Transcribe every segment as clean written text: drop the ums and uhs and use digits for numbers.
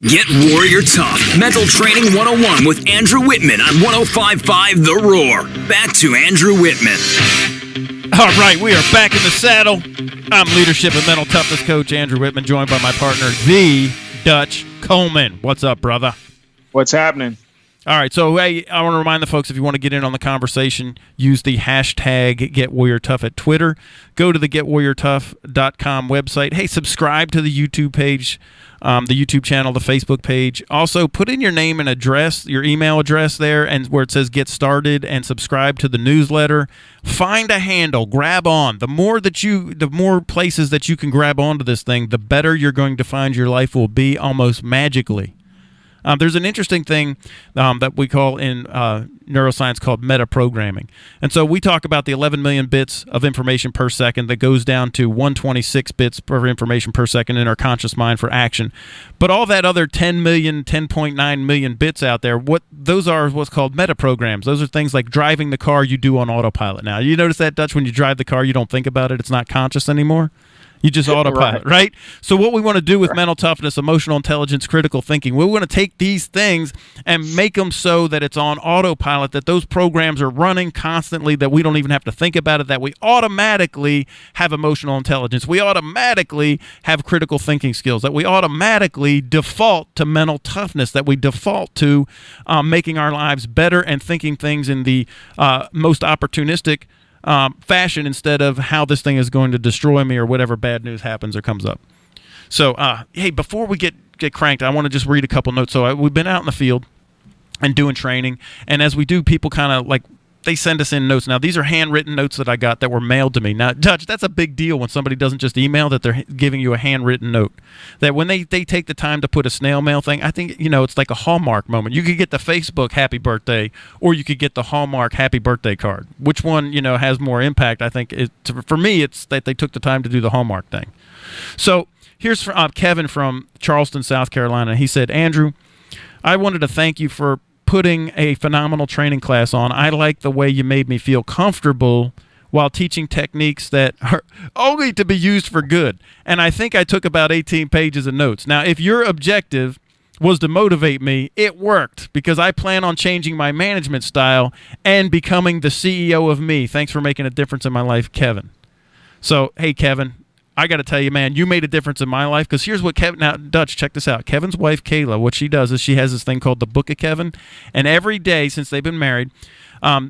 Get Warrior Tough, Mental Training 101 with Andrew Wittman on 105.5 The Roar. Back to Andrew Wittman. All right, we are back in the saddle. I'm Leadership and Mental Toughness Coach Andrew Wittman, joined by my partner, the Dutch Coleman. What's up, brother? What's happening? All right, so hey, I want to remind the folks, if you want to get in on the conversation, use the hashtag GetWarriorTough at Twitter. Go to the GetWarriorTough.com website. Hey, subscribe to the YouTube page, the YouTube channel, the Facebook page. Also, put in your name and address, your email address there, and where it says Get Started, and subscribe to the newsletter. Find a handle, grab on. The more places that you can grab onto this thing, the better you're going to find your life will be almost magically. There's an interesting thing that we call in neuroscience called metaprogramming. And so we talk about the 11 million bits of information per second that goes down to 126 bits per information per second in our conscious mind for action. But all that other 10 million, 10.9 million bits out there, those are what's called metaprograms. Those are things like driving the car you do on autopilot. Now, you notice that, Dutch, when you drive the car, you don't think about it. It's not conscious anymore. You just autopilot, right? So what we want to do with mental toughness, emotional intelligence, critical thinking, we want to take these things and make them so that it's on autopilot, that those programs are running constantly, that we don't even have to think about it, that we automatically have emotional intelligence, we automatically have critical thinking skills, that we automatically default to mental toughness, that we default to making our lives better and thinking things in the most opportunistic fashion instead of how this thing is going to destroy me or whatever bad news happens or comes up. So, hey, before we get cranked, I want to just read a couple notes. So we've been out in the field and doing training, and as we do, people kind of like, they send us in notes. Now, these are handwritten notes that I got that were mailed to me. Now, Dutch, that's a big deal when somebody doesn't just email, that they're giving you a handwritten note. That when they take the time to put a snail mail thing, I think, it's like a Hallmark moment. You could get the Facebook happy birthday, or you could get the Hallmark happy birthday card. Which one, has more impact? I think, for me, it's that they took the time to do the Hallmark thing. So here's Kevin from Charleston, South Carolina. He said, Andrew, I wanted to thank you for putting a phenomenal training class on. I like the way you made me feel comfortable while teaching techniques that are only to be used for good. And I think I took about 18 pages of notes. Now, if your objective was to motivate me, it worked, because I plan on changing my management style and becoming the CEO of me. Thanks for making a difference in my life, Kevin. So, hey, Kevin, I got to tell you, man, you made a difference in my life, because here's what Kevin, now, Dutch, check this out. Kevin's wife, Kayla, what she does is she has this thing called the Book of Kevin, and every day since they've been married,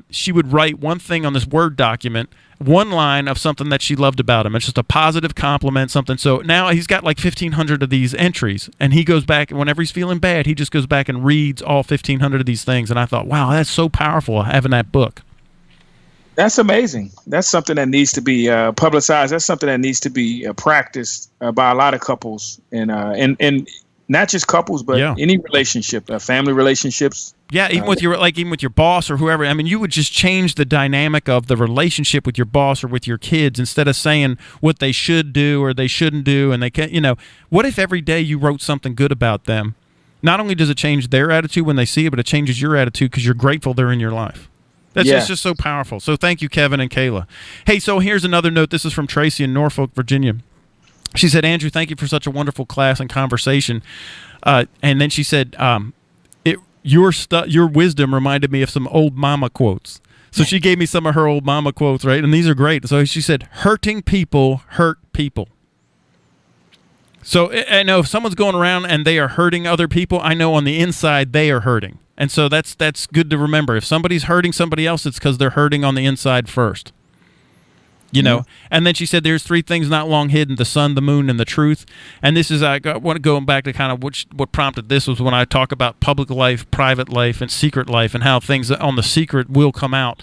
she would write one thing on this Word document, one line of something that she loved about him. It's just a positive compliment, something. So now he's got like 1,500 of these entries, and he goes back, and whenever he's feeling bad, he just goes back and reads all 1,500 of these things, and I thought, wow, that's so powerful having that book. That's amazing. That's something that needs to be publicized. That's something that needs to be practiced by a lot of couples, and not just couples, but any relationship, family relationships. Yeah, even with your boss or whoever. I mean, you would just change the dynamic of the relationship with your boss or with your kids, instead of saying what they should do or they shouldn't do, and they can't. What if every day you wrote something good about them? Not only does it change their attitude when they see it, but it changes your attitude because you're grateful they're in your life. That's just so powerful. So thank you, Kevin and Kayla. Hey, so here's another note. This is from Tracy in Norfolk, Virginia. She said, Andrew, thank you for such a wonderful class and conversation. And then she said, your wisdom reminded me of some old mama quotes. So she gave me some of her old mama quotes, right? And these are great. So she said, hurting people hurt people. So I know if someone's going around and they are hurting other people, I know on the inside they are hurting. And so that's good to remember. If somebody's hurting somebody else, it's because they're hurting on the inside first. And then she said there's 3 things not long hidden: the sun, the moon, and the truth. And this is, I want to go back to kind of what prompted this was when I talk about public life, private life, and secret life, and how things on the secret will come out.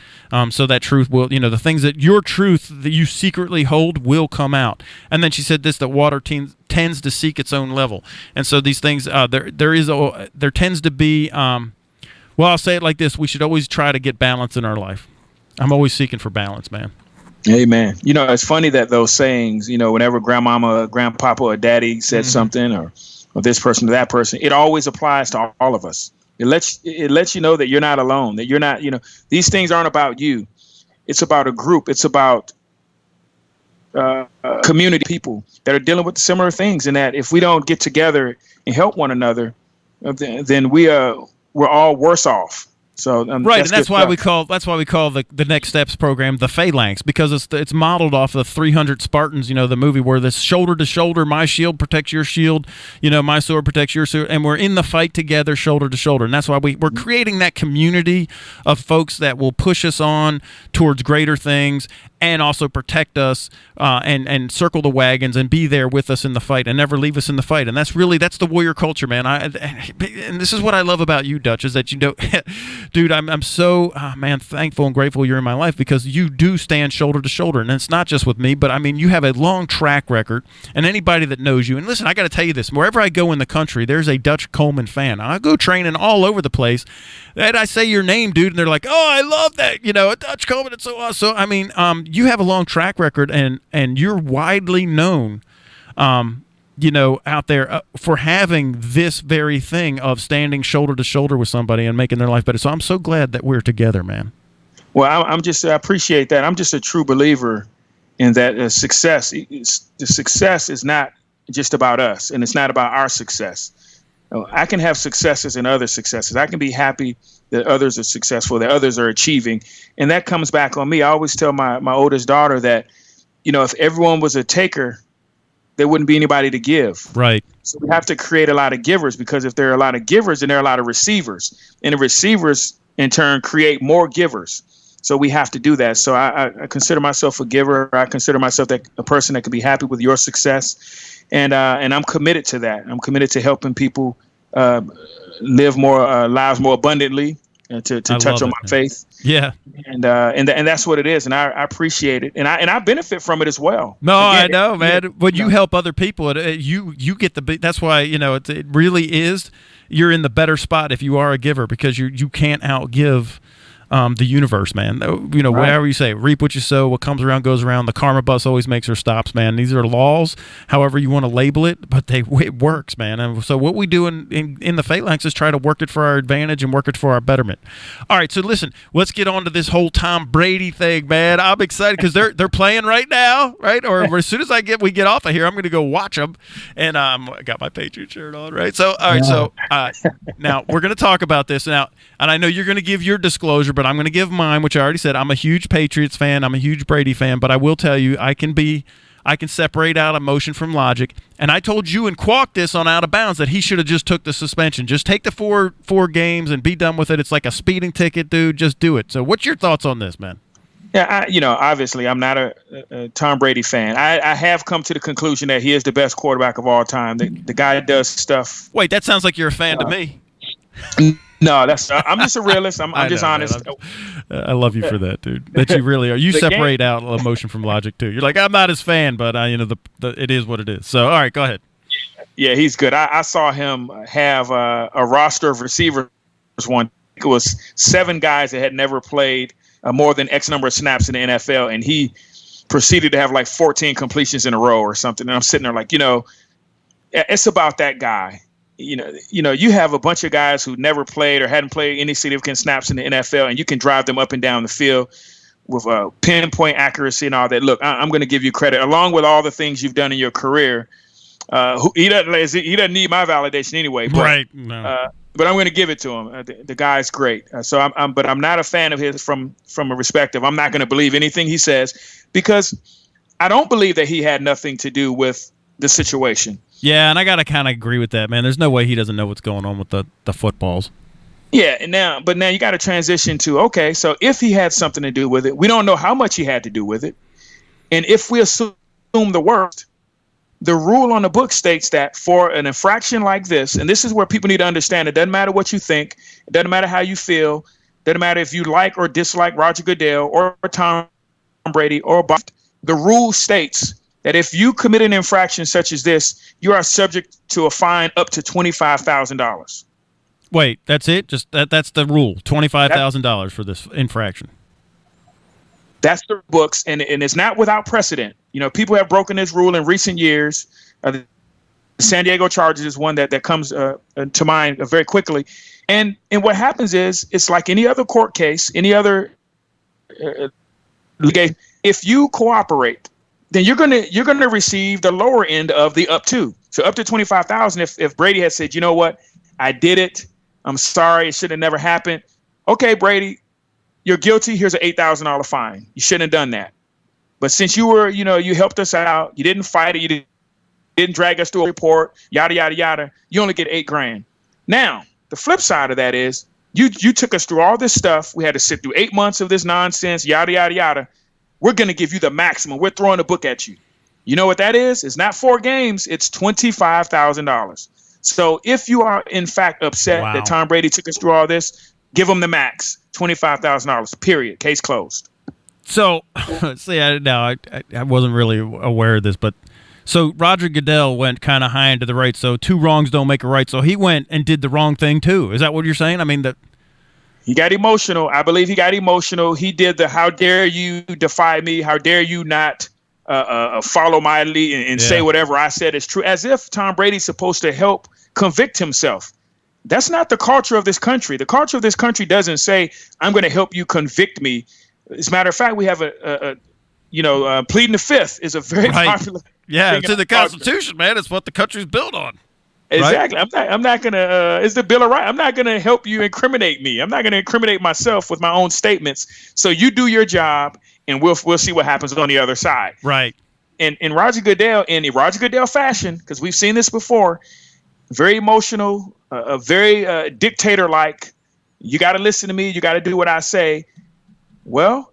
So that truth will, the things that your truth that you secretly hold will come out. And then she said this, that water tends to seek its own level. And so these things, there tends to be, well, I'll say it like this: we should always try to get balance in our life. I'm always seeking for balance, man. Amen. It's funny that those sayings, whenever grandmama, grandpapa, or daddy said something, or this person to that person, it always applies to all of us. It lets you know that you're not alone, that you're not, these things aren't about you. It's about a group. It's about community people that are dealing with similar things, and that if we don't get together and help one another, then we're all worse off. So right, and that's why we call the Next Steps program the Phalanx, because it's modeled off of 300 Spartans, the movie where this shoulder to shoulder, my shield protects your shield, my sword protects your sword, and we're in the fight together, shoulder to shoulder. And that's why we're creating that community of folks that will push us on towards greater things and also protect us and circle the wagons and be there with us in the fight and never leave us in the fight. And that's the warrior culture, man. And this is what I love about you, Dutch, is that dude, I'm so thankful and grateful you're in my life, because you do stand shoulder to shoulder. And it's not just with me, but I mean, you have a long track record, and anybody that knows you, and listen, I got to tell you this, wherever I go in the country, there's a Dutch Coleman fan. I go training all over the place, and I say your name, dude, and they're like, oh, I love that, Dutch Coleman, it's so awesome. So, I mean, you have a long track record, and you're widely known, out there for having this very thing of standing shoulder to shoulder with somebody and making their life better. So I'm so glad that we're together, man. Well, I appreciate that. I'm just a true believer in that success. The success is not just about us, and it's not about our success. I can have successes and other successes. I can be happy that others are successful, that others are achieving. And that comes back on me. I always tell my oldest daughter that, if everyone was a taker, there wouldn't be anybody to give. Right. So we have to create a lot of givers, because if there are a lot of givers, then there are a lot of receivers. And the receivers, in turn, create more givers. So we have to do that. So I consider myself a giver. I consider myself a person that can be happy with your success. And I'm committed to that. I'm committed to helping people live more lives more abundantly, and to touch on my faith. Yeah. And that's what it is. And I appreciate it. And I benefit from it as well. No, again, I know, man. When you help other people, you get that's why, it really is, you're in the better spot if you are a giver, because you can't outgive the universe, man. Right. Whatever you say, reap what you sow, what comes around goes around. The karma bus always makes her stops, man. These are laws, however you want to label it, but it works, man. And so what we do in the Phalanx is try to work it for our advantage and work it for our betterment. All right, so listen, let's get on to this whole Tom Brady thing, man. I'm excited because they're playing right now, right? Or as soon as we get off of here, I'm going to go watch them. And I got my Patriot shirt on, right? So, all right, so now we're going to talk about this now, and I know you're going to give your disclosure, but I'm going to give mine, which I already said. I'm a huge Patriots fan. I'm a huge Brady fan, but I will tell you, I can separate out emotion from logic. And I told you and Quack this on Out of Bounds that he should have just took the suspension. Just take the four games and be done with it. It's like a speeding ticket, dude. Just do it. So what's your thoughts on this, man? Yeah, obviously I'm not a Tom Brady fan. I have come to the conclusion that he is the best quarterback of all time. The guy does stuff. Wait, that sounds like you're a fan to me. No, I'm just a realist. I'm just honest. I love you for that, dude. That you really are. You separate out emotion from logic too. You're like, I'm not his fan, but it is what it is. So, all right, go ahead. Yeah, he's good. I saw him have a roster of receivers. It was 7 guys that had never played more than X number of snaps in the NFL, and he proceeded to have like 14 completions in a row or something. And I'm sitting there like, it's about that guy. You have a bunch of guys who never played or hadn't played any significant snaps in the NFL, and you can drive them up and down the field with pinpoint accuracy and all that. Look, I'm going to give you credit, along with all the things you've done in your career. He doesn't need my validation anyway. But, right. No. But I'm going to give it to him. The guy's great. So I'm not a fan of his from a perspective. I'm not going to believe anything he says, because I don't believe that he had nothing to do with the situation. Yeah, and I got to kind of agree with that, man. There's no way he doesn't know what's going on with the footballs. Yeah, now you got to transition to, okay, so if he had something to do with it, we don't know how much he had to do with it. And if we assume the worst, the rule on the book states that for an infraction like this, and this is where people need to understand, it doesn't matter what you think, it doesn't matter how you feel, it doesn't matter if you like or dislike Roger Goodell or Tom Brady or Buffett, the rule states that if you commit an infraction such as this, you are subject to a fine up to $25,000. Wait, that's it? Just that's the rule, $25,000 for this infraction. That's the books, and it's not without precedent. People have broken this rule in recent years. The San Diego Chargers is one that comes to mind very quickly. And what happens is, it's like any other court case, any other litigation. If you cooperate, then you're gonna receive the lower end of the up to. So up to 25,000. If Brady had said, you know what, I did it, I'm sorry, it should have never happened. Okay, Brady, you're guilty. Here's an $8,000 fine. You shouldn't have done that. But since you helped us out, you didn't fight it, you didn't drag us to a report, yada yada yada, you only get $8,000. Now, the flip side of that is you took us through all this stuff. We had to sit through 8 months of this nonsense, yada yada yada. We're going to give you the maximum. We're throwing a book at you. You know what that is? It's not 4 games. It's $25,000. So if you are, in fact, upset that Tom Brady took us through all this, give him the max, $25,000, period. Case closed. So, see, I wasn't really aware of this, but so Roger Goodell went kind of high into the right. So 2 wrongs don't make a right. So he went and did the wrong thing, too. Is that what you're saying? I mean, he got emotional. I believe he got emotional. He did the how dare you defy me? How dare you not follow my lead and say whatever I said is true, as if Tom Brady's supposed to help convict himself. That's not the culture of this country. The culture of this country doesn't say, I'm going to help you convict me. As a matter of fact, we have pleading the fifth is a very popular. Yeah, it's in the Constitution, man. It's what the country's built on. Exactly. Right? I'm not gonna. It's the Bill of Rights. I'm not gonna help you incriminate me. I'm not gonna incriminate myself with my own statements. So you do your job, and we'll see what happens on the other side. Right. And Roger Goodell, in a Roger Goodell fashion, because we've seen this before, very emotional, very dictator-like. You got to listen to me. You got to do what I say. Well,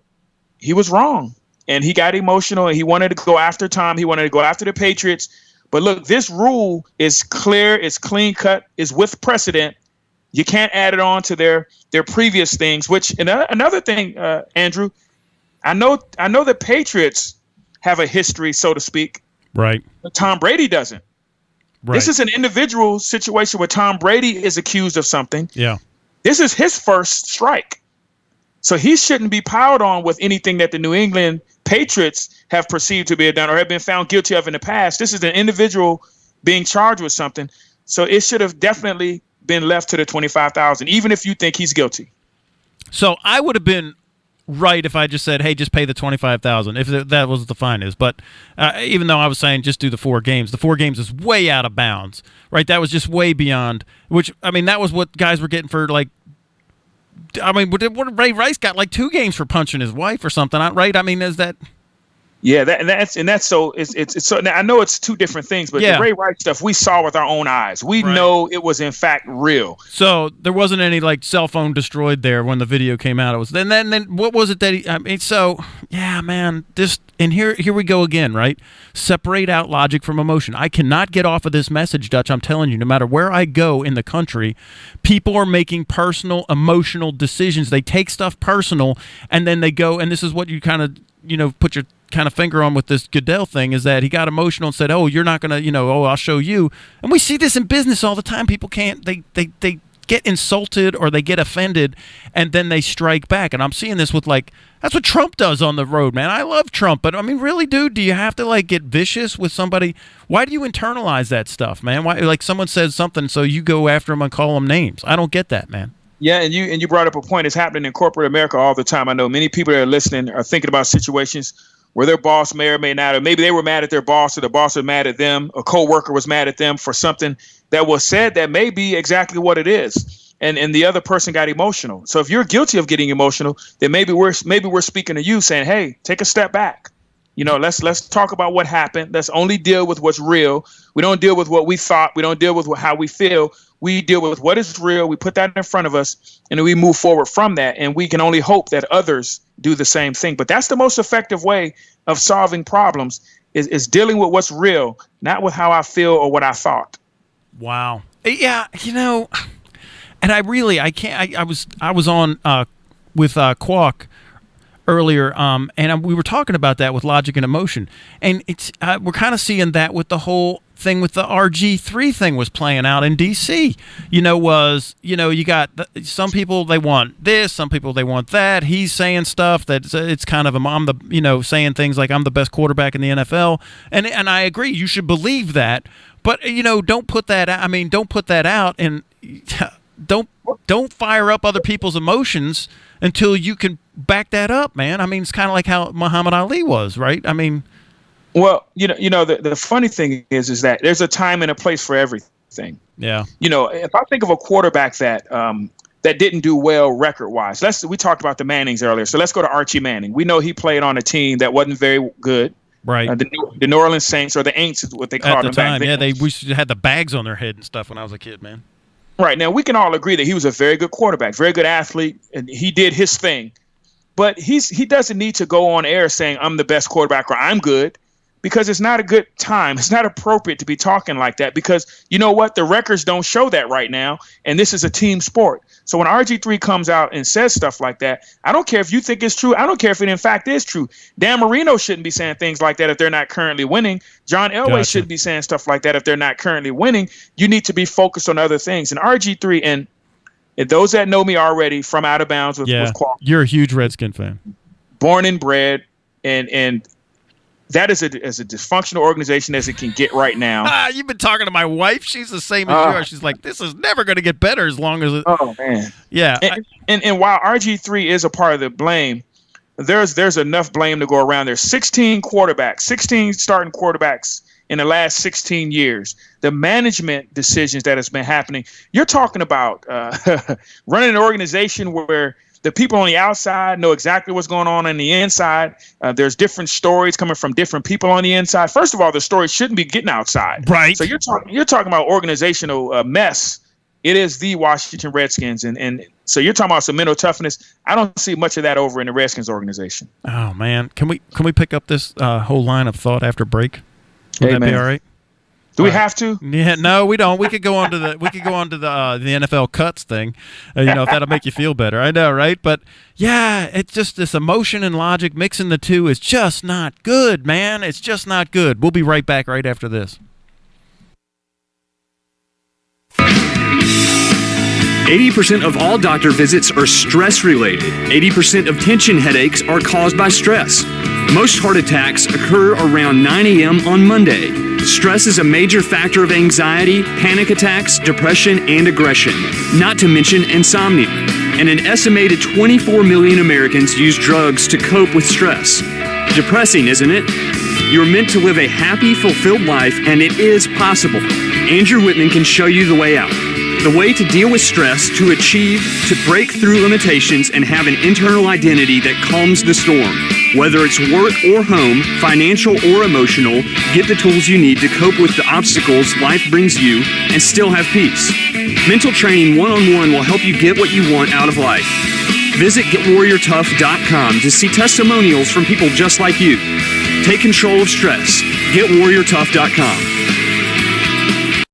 he was wrong, and he got emotional, and he wanted to go after Tom. He wanted to go after the Patriots. But look, this rule is clear, it's clean cut, is with precedent. You can't add it on to their previous things. Which another thing, Andrew, I know the Patriots have a history, so to speak. Right. But Tom Brady doesn't. Right. This is an individual situation where Tom Brady is accused of something. Yeah. This is his first strike. So he shouldn't be piled on with anything that the New England Patriots have perceived to be done or have been found guilty of in the past. This is an individual being charged with something. So it should have definitely been left to the 25,000, even if you think he's guilty. So I would have been right if I just said, hey, just pay the 25,000 if that was the fine is. But even though I was saying just do the 4 games, the 4 games is way out of bounds, right? That was just way beyond, which, I mean, that was what guys were getting for, like, I mean, what Ray Rice got, like 2 games for punching his wife or something, right? I mean, is that? Yeah, that's so it's so. Now I know it's 2 different things, but the Ray Rice stuff we saw with our own eyes. We know it was in fact real. So there wasn't any like cell phone destroyed there when the video came out. It was then what was it that he? I mean, so yeah, man. And here we go again, right? Separate out logic from emotion. I cannot get off of this message, Dutch. I'm telling you, no matter where I go in the country, people are making personal, emotional decisions. They take stuff personal, and then they go, and this is what you kind of, put your kind of finger on with this Goodell thing, is that he got emotional and said, oh, you're not going to, I'll show you. And we see this in business all the time. People can't, they get insulted or they get offended and then they strike back. And I'm seeing this with that's what Trump does on the road, man. I love Trump, but I mean, really, dude, do you have to get vicious with somebody? Why do you internalize that stuff, man? Why, someone says something, so you go after them and call them names? I don't get that, man. Yeah, and you brought up a point. It's happening in corporate America all the time. I know many people that are listening are thinking about situations where their boss may or may not, or maybe they were mad at their boss or the boss was mad at them, a coworker was mad at them for something that was said that may be exactly what it is. And the other person got emotional. So if you're guilty of getting emotional, then maybe we're speaking to you saying, hey, take a step back. Let's talk about what happened. Let's only deal with what's real. We don't deal with what we thought. We don't deal with how we feel. We deal with what is real. We put that in front of us, and then we move forward from that. And we can only hope that others do the same thing. But that's the most effective way of solving problems is dealing with what's real, not with how I feel or what I thought. Wow. Yeah, and I can't. I was on with Kwok earlier, and we were talking about that with logic and emotion, and it's we're kind of seeing that with the whole thing with the RG3 thing was playing out in DC. You got some people, they want this, some people they want that. He's saying stuff that it's kind of I'm the saying things like I'm the best quarterback in the NFL, and I agree, you should believe that, but don't put that out. I mean, don't put that out, and don't fire up other people's emotions until you can back that up, man. I mean, it's kind of like how Muhammad Ali was, right? I mean, Well, the funny thing is that there's a time and a place for everything. Yeah. If I think of a quarterback that didn't do well record-wise, we talked about the Mannings earlier, so let's go to Archie Manning. We know he played on a team that wasn't very good. Right. The New Orleans Saints, or the Aints is what they called them back then. Yeah, they had the bags on their head and stuff when I was a kid, man. Right. Now, we can all agree that he was a very good quarterback, very good athlete, and he did his thing. But he doesn't need to go on air saying, I'm the best quarterback or I'm good, because it's not a good time. It's not appropriate to be talking like that, because you know what? The records don't show that right now, and this is a team sport. So when RG3 comes out and says stuff like that, I don't care if you think it's true. I don't care if it in fact is true. Dan Marino shouldn't be saying things like that if they're not currently winning. John Elway shouldn't be saying stuff like that if they're not currently winning. You need to be focused on other things. And RG3, and those that know me already from Out of Bounds with Qual, you're a huge Redskin fan. Born and bred, and that is as a dysfunctional organization as it can get right now. You've been talking to my wife. She's the same as you are. She's like, this is never going to get better as long as it. Oh, man. Yeah. And while RG3 is a part of the blame, there's enough blame to go around. There's 16 starting quarterbacks in the last 16 years. The management decisions that has been happening. You're talking about running an organization where the people on the outside know exactly what's going on the inside. There's different stories coming from different people on the inside. First of all, the stories shouldn't be getting outside. Right. So you're talking about organizational mess. It is the Washington Redskins. And so you're talking about some mental toughness. I don't see much of that over in the Redskins organization. Oh, man. Can we pick up this whole line of thought after break? Would that be all right? Do we have to? Yeah, no, we don't. We could go on to the NFL cuts thing, if that'll make you feel better. I know, right? But yeah, it's just this emotion and logic mixing the two is just not good, man. It's just not good. We'll be right back right after this. 80% of all doctor visits are stress-related. 80% of tension headaches are caused by stress. Most heart attacks occur around 9 a.m. on Monday. Stress is a major factor of anxiety, panic attacks, depression, and aggression, not to mention insomnia. And an estimated 24 million Americans use drugs to cope with stress. Depressing, isn't it? You're meant to live a happy, fulfilled life, and it is possible. Andrew Wittman can show you the way out. The way to deal with stress, to achieve, to break through limitations, and have an internal identity that calms the storm. Whether it's work or home, financial or emotional, get the tools you need to cope with the obstacles life brings you and still have peace. Mental Training 1-on-1 will help you get what you want out of life. Visit GetWarriorTough.com to see testimonials from people just like you. Take control of stress. GetWarriorTough.com.